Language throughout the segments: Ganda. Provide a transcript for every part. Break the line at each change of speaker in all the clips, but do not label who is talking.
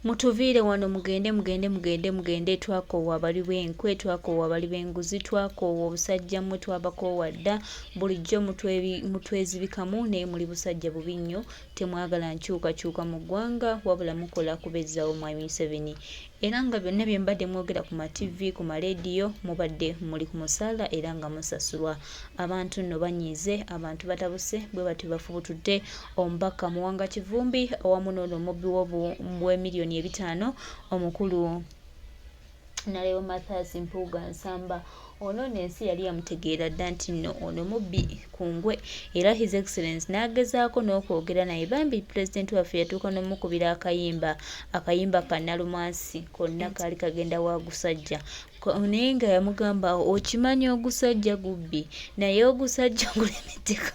Mutuviire wano mugende twakoowa abali b'enkwe, twakoowa abali b'enguzi, twakoowa obusajja mmwe twabakoowa dda. Bulijjo mutwezibikamu naye muli busajja bubi nnyo, temwagala nkyukakyuka mu ggwanga wabula mukola kubezzaawo Mwami Museveni. Era nga byonna bye mbadde mwogera ku ma-TV, ku ma-rediyo, mubadde muli ku musaala era nga musasulwa. Abantu nno banyiize, abantu batabuse bwe bati bafubutudde omubaka Muwanga Kivumbi awamu n'ono omubbi w'emiliyoni 5 omukulu Nalewo Mathias Mpuuga Nsamba. Ono n'ensi yali yamutegeera dda nti nno ono mubbi ku ngwe, era His Excellency n'agezaako n'okwogera naye bambi Pulezidenti waffe yatuuka n'omukubira akayimba ka Nalumansi konna kaali kagenda wa gusajja. Naye nga yamugamba okimanyi ogusajja gubbi naye ogusajja gulemeddeko.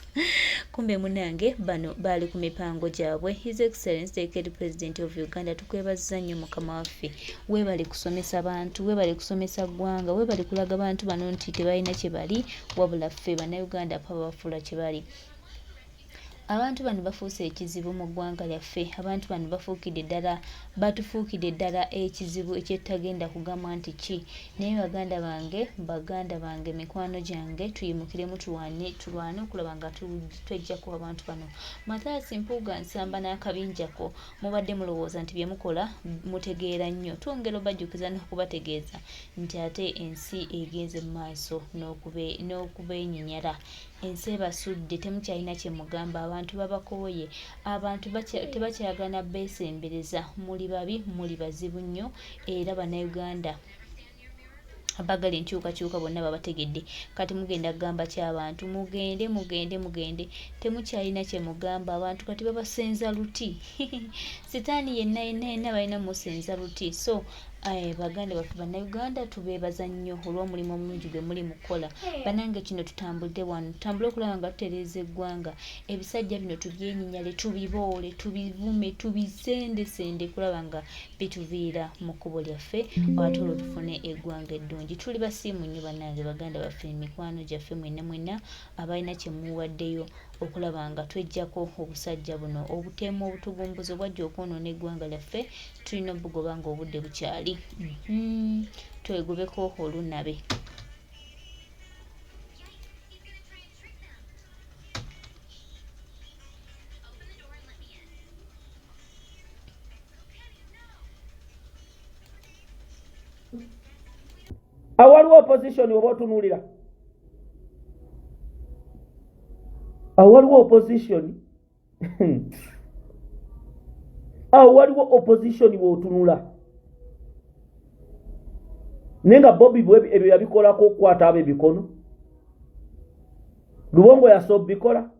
Kumbe munange bano baali ku mipango gyabwe. His Excellency Dekeri President of Uganda, tukwebaza nnyo mukama waffe, weebale kusomesa bantu, weebale kusomesa ggwanga, weebale kulaga bantu bano nti tebalina kye bali wabula ffe bannayuganda pa bafuula kye bali. Abantu bano bafuuse ekizibu mu ggwanga lyaffe. Abantu bano batufuukidde ddala ekizibu ekyettagenda kugamba nti ki. Naye baganda bange, mikwano gyange, tuyimukiremu tulwane okulaba nga twejjako abantu bano. Mathias Mpuuga Nsamba n'akabinjako mubadde mulowooza nti bye mukola mutegeera nnyo. Twongera obajjukiza n'okubategeeza nti ate ensi egenze mu maaso n'okubeenyinyala. Ensi ebasudde, temukyalina kye mugamba. Abantu babakooye, abantu tebakyagana beesembereza. Muli babi, muli bazibu nnyo, era bannayuganda abagala enkyukakyuka bonna babategedde. Kati mugenda kugamba ky'abantu, mugende, temukyalina kye mugamba. Abantu kati babasenza luti. Sitaani yenna balina musenza luti. So baganda baffe bannayuganda tubeebaza nnyo olw'omulimu omulungi gwe muli mukola. Banange kino tutambudde wano, tutambule okulaba nga tutereeza eggwanga. Ebisajja bino tubyenyinyale, tubiboole, tubivume, tubisendesende kulaba nga bituviira mu kkubo lyaffe ate olwo tufune eggwanga eddungi. Tuli basiimu nnyo bannange baganda baffe, mikwano gyaffe mwenna abalina kye muwaddeyo okulaba nga twejjako obusajja buno obutemu obutugumbuzi obwajja okwonoona eggwanga lyaffe. Tulina obugoba nga obudde bukyali. Twegobeko olunabe.
Awaliwo opposition oba otunuulira? Awaliwo opposition? Awaliwo opposition bw'otunula? Naye nga Bobby ebyo yabikolako okukwata abo ebikono. Lubongo yasobikola.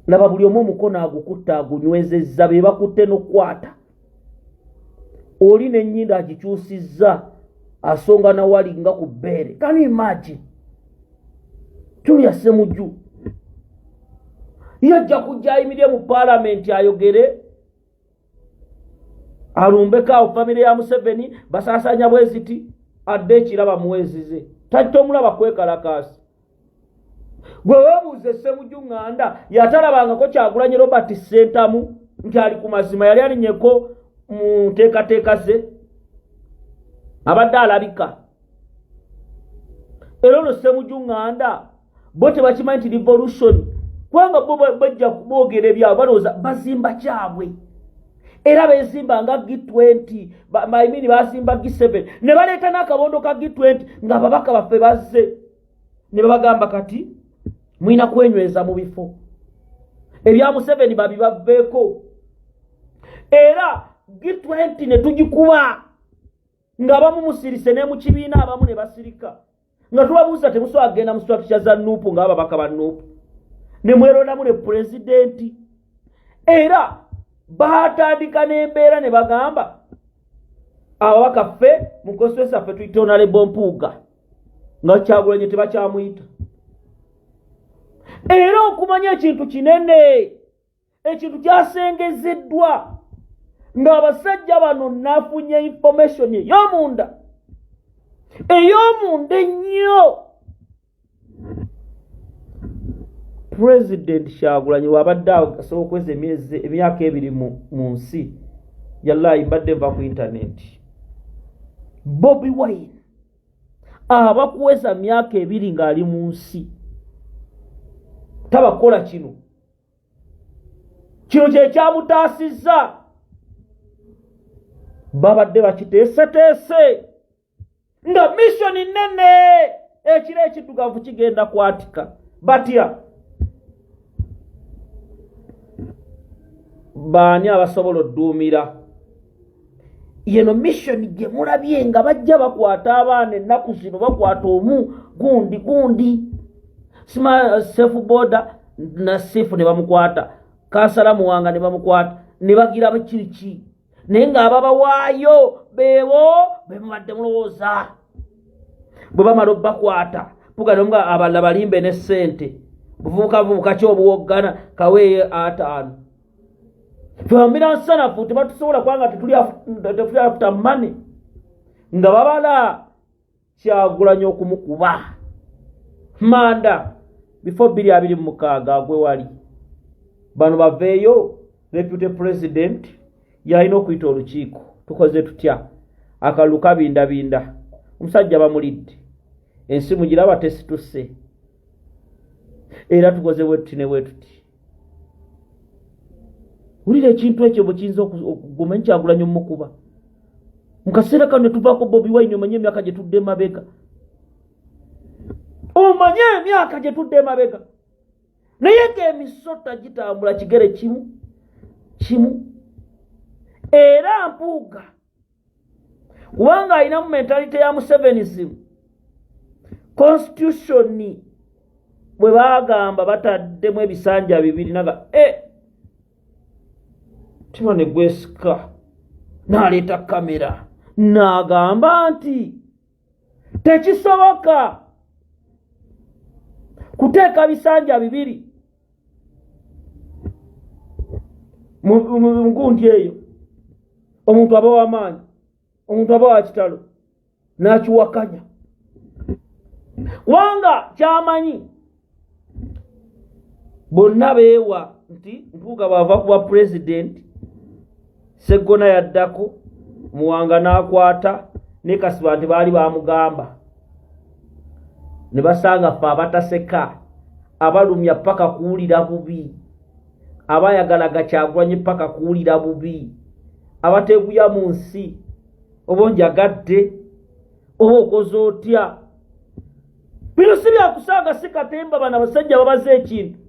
Laba buli omu omukono agukutta agunywezezza, be bakutte n'okukwata. Oli n'ennyindo agikyusizza asonga na wali nga ku bbeere. Can you imagine? Julia Ssemujju yajja kujja ayimirire mu Parliament ayogere alumbeko awo famire ya Museveni basaasanya bweziti adde ekiraba muwezize tajja omulaba kwekalakaasi. Gwe weebuuze Ssemujju ŋŋanda yatalabangako Kyagulanyi Robert Ssentamu nti ali ku mazima, yali alinyeko mu nteekateeka ze, abadde alabika. Era ono Ssemujju ŋŋanda bo tebakimanyi nti revolution kubanga bo bajja boogera ebyabwe balowooza bazimba kyabwe. Era beezimba nga G20 mayimini bazimba G7 ne baleeta n'akabondo ka G20 nga ababaka baffe bazze ne babagamba kati mulina kwenyweza mu bifo ebya Museveni babibaveeko. Era G20 ne tugikuba nga abamu musirise ne mu kibiina abamu ne basirika nga tubabuuza temusobola kugenda mu structure za Nuupu nga ababaka ba Nuupu ne mwerondamu ne pulezidenti. Era baatandika n'embeera ne bagamba ababaka ffe mu constituency ffe tuyita Honorable Mpuuga nga Kyagulanyi tebakyamuyita. Era okumanya ekintu kinene, ekintu kyasengezeddwa ng'abasajja bano nafunye information ey'omunda ennyo. President Kyagulanyi wabadde asobola okweza emyaka 2 mu nsi yallahi mbadde nva ku internet. Bobi Wine abakuweza myaka 2 ng'ali mu nsi tabakola kino kye kyamutaasizza babadde bakiteeseteese nga mission nnene ekiro ekiddugavu kigenda kwatika batya baani abasobola odduumira yeno mission gye mulabye nga bajja bakwata abaana ennaku zino bakwata omu gundi sima sefu boda na sefu ne bamukwata Kansala Muwanga ne bamukwata ne bagira bakiriki naye ng'ababawaayo beebo bemubadde mulowooza bwe bamala obbakwata pugana nga abalala balimbe ne ssente buvubuka ki obuwoggana kaweeye 5 twambira nsanafu tebatusobola kubanga tetuli after money nga babala Kyagulanyi okumukuba manda before 2026 agwe wali bano baveeyo deputy president yalina okuyita olukiiko tukoze tutya akalulu kabindabinda omusajja bamulidde ensi mugiraba tesituse era tukoze bwetuti ne bwetuti ulira ekintu ekyo bwe kiyinza okuguma Kyagulanyi omukuba mu kaseera kano ne tuvaako Bobi Wine omanye emyaka gye tudde emabega naye ng'emisota gitambula kigere kimu era Mpuuga kubanga alinamu mentalite ya Musevenism constitution bwe bagamba bataddemu ebisanja 2 naga tima ne gwesika n'aleeta kamera n'agamba nti tekisoboka kuteeka bisanja 2 mu nkundi eyo omuntu aba w'amaanyi omuntu aba wa kitalo n'akiwakanya wanga kyamanyi bonna beewa nti Mpuuga bw'ava kuba president Seggona yaddako Muwanga n'akwata ne Kasiba nti baali bamugamba ne basanga ffe abataseka abalumya paka kuwulira bubi abayagalaga Kyagulanyi paka kuwulira bubi abateeguya mu nsi oba onjagadde oba okoze otya bino si byakusanga si katemba bana basajja babaze ekintu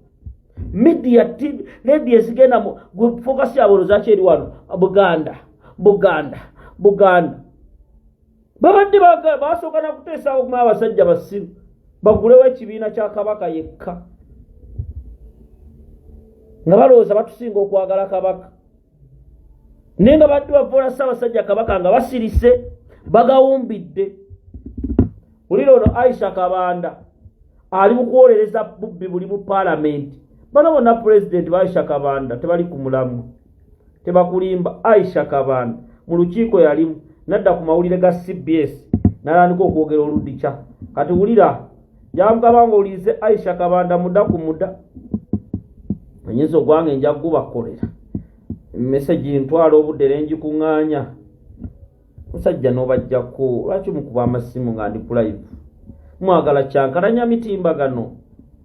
media TV radio zigenda mu focus yabo luzachi eri wano Buganda babadde basooka na kuteesa okuma abasajja basiru bagulewo ekibiina kya Kabaka yekka nga balowooza batusinga okwagala Kabaka naye nga badde bavoola Ssaabasajja Kabaka nga basirise bagawumbidde ulira ono Aisha Kabanda ali mu kuwolereza bubbi buli mu parliament bano bonna president ba Aisha Kabanda tebali ku mulamu tebakulimba Aisha Kabanda mu lukiiko yalimu nadda ku mawulire ga CBS nalandika okwogera oluddica kati wulira jamugamba ng'olize Aisha Kabanda muda ku muda enyizo gwange nja kubakolera message ntwala obudde lenjikuŋŋaanya musajja n'obajjako lwaki mukuba amasimu nga ndi live mwagala kyankalanya mitimbagano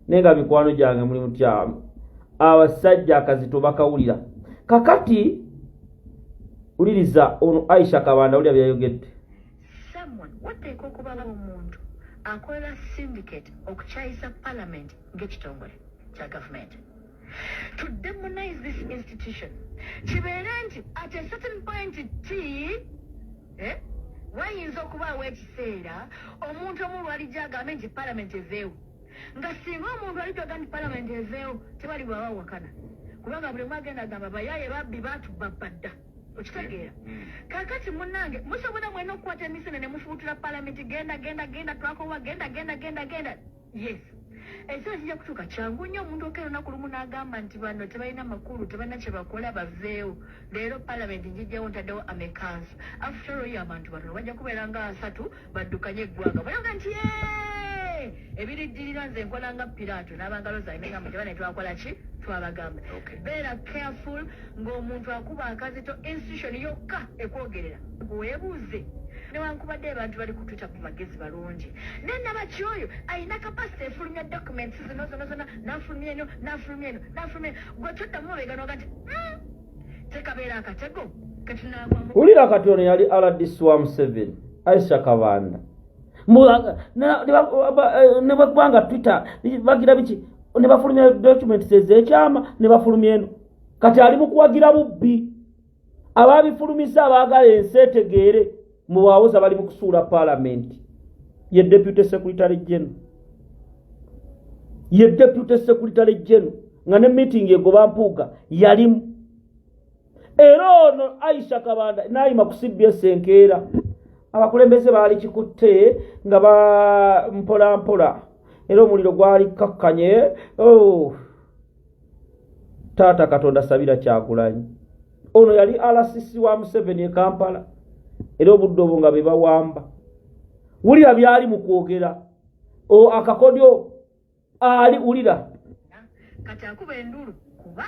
nenga mikwano gyange muli mutya abasajja akazito bakawulira kakati uliriza ono Aisha Kabanda ulya byayogedde
someone wateeka okubala omuntu akola syndicate okukyayisa parliament ng'ekitongole kya government to demonize this institution kibeere nti at a certain point wayinza okubaawo ekiseera omuntu omu lwalijja agambe nti parliament eveewo nga singa omuntu alijjaga nti parliament eveewo tebali bwawawakana kubanga buli mwagenda agamba bayaye babbi batubbabadda okitegeera kakati munnange musobola mwena okukwata emisene ne mufuutula parliament genda twakowa genda yes ekyo kijja kutuuka kyangu nnyo omuntu okera olunaku lumu n'agamba nti bano tebalina makulu tebalina kye bakola baveewo leero parliament njijjawo ntaddewo amekanso after all yo abantu batono bajja kubeera nga 3 baddukanye eggwanga balaga nti ebiriddirira nze nkola nga Piraato n'abangalo zange nga mujaba ne twakola ki twabagamba beera careful ng'omuntu akuba akazito institution yokka ekwogerera weebuuze newankubadde abantu bali ku Twitter ku magezi balungi naye nabaki oyo alina kapasite efulumya documents zino n'afulumya eno gwe toddamu obeeganoga nti tekabeera akatego katunagwamu
ulira kati ono yali RDC wa Museveni Aisha Kabanda ne bakubanga Twitter bagira biki ne bafulumya documents ez'ekyama ne bafulumya eno kati ali mu kuwagira bubbi ababifulumisa abaagala ensi etegeere mu bawoza bali mu kusuula parliament ye deputy secretary general nga ne meeting egoba Mpuuga yalimu era ono Aisha Kabanda naayima ku CBS enkeera abakulembeze baali kikutte nga ba mpola era omuliro gwali kakkanye taata Katonda sabira Kyagulanyi ono yali RCC wa Museveni e Kampala era obudde obwo nga be bawamba wulira byali mu kwogera akakodyo ali wulira
kati akuba endulu kuba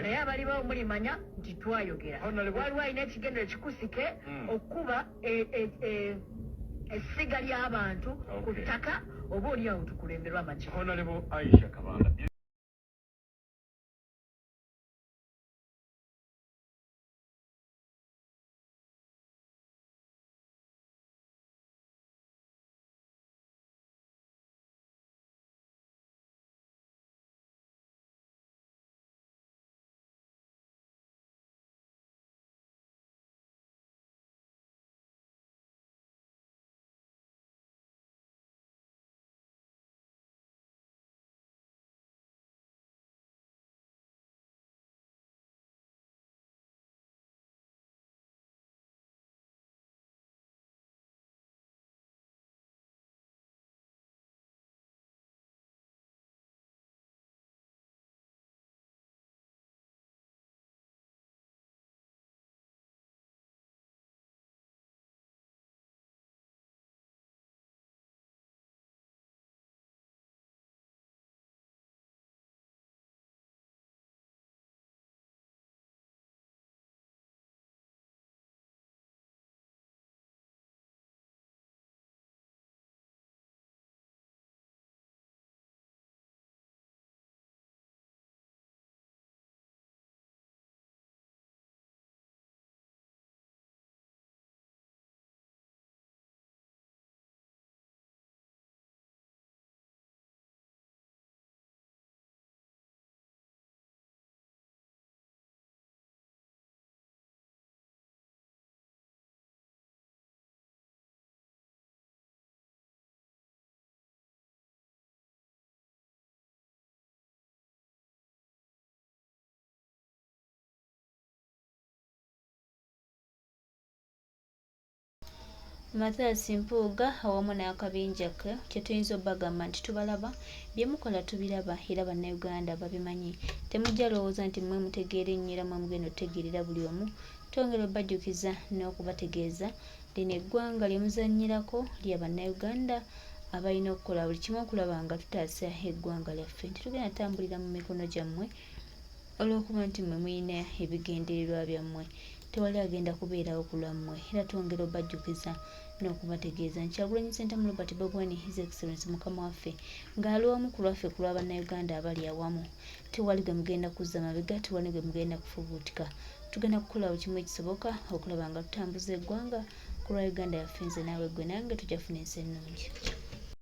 naye abali bawo mulimanya nti twayogera waliwo alina ekigendo ekikusike okuba essiga ly'abantu ku ttaka oba oliawo tukulemberwa amaki
Honorable Aisha Kabanda.
Mathias Mpuuga awamu n'akabinja ke kye tuyinza obbagamba nti tubalaba bye mukola tubiraba era bannayuganda babimanyi temujja lowooza nti mmwe mutegeera ennyo era mmwe mugenda otutegeerera buli omu twongera obbajjukiza n'okubategeeza lino eggwanga lye muzannyirako lya bannayuganda abalina okukola buli kimu okulaba nga tutaasa eggwanga lyaffe tetugenda tambulira mu mikono gyammwe olw'okuba nti mmwe muyina ebigendererwa byammwe tewali agenda kubeerawo ku lwammwe era twongera obbajjukiza n'okubategeeza nti Kyagulanyi Ssentamu Robert Babwani His Excellency Mukama waffe ng'ali wamu ku lwaffe ku lwa bannayuganda abali awamu tewali gwe mugenda kuzza mabega tewali gwe mugenda kufubuutika tugenda kukola buli kimu ekisoboka okulaba nga tutambuza eggwanga ku lwa Uganda yaffe nze naawe gwe nange tujja funa ensi ennungi.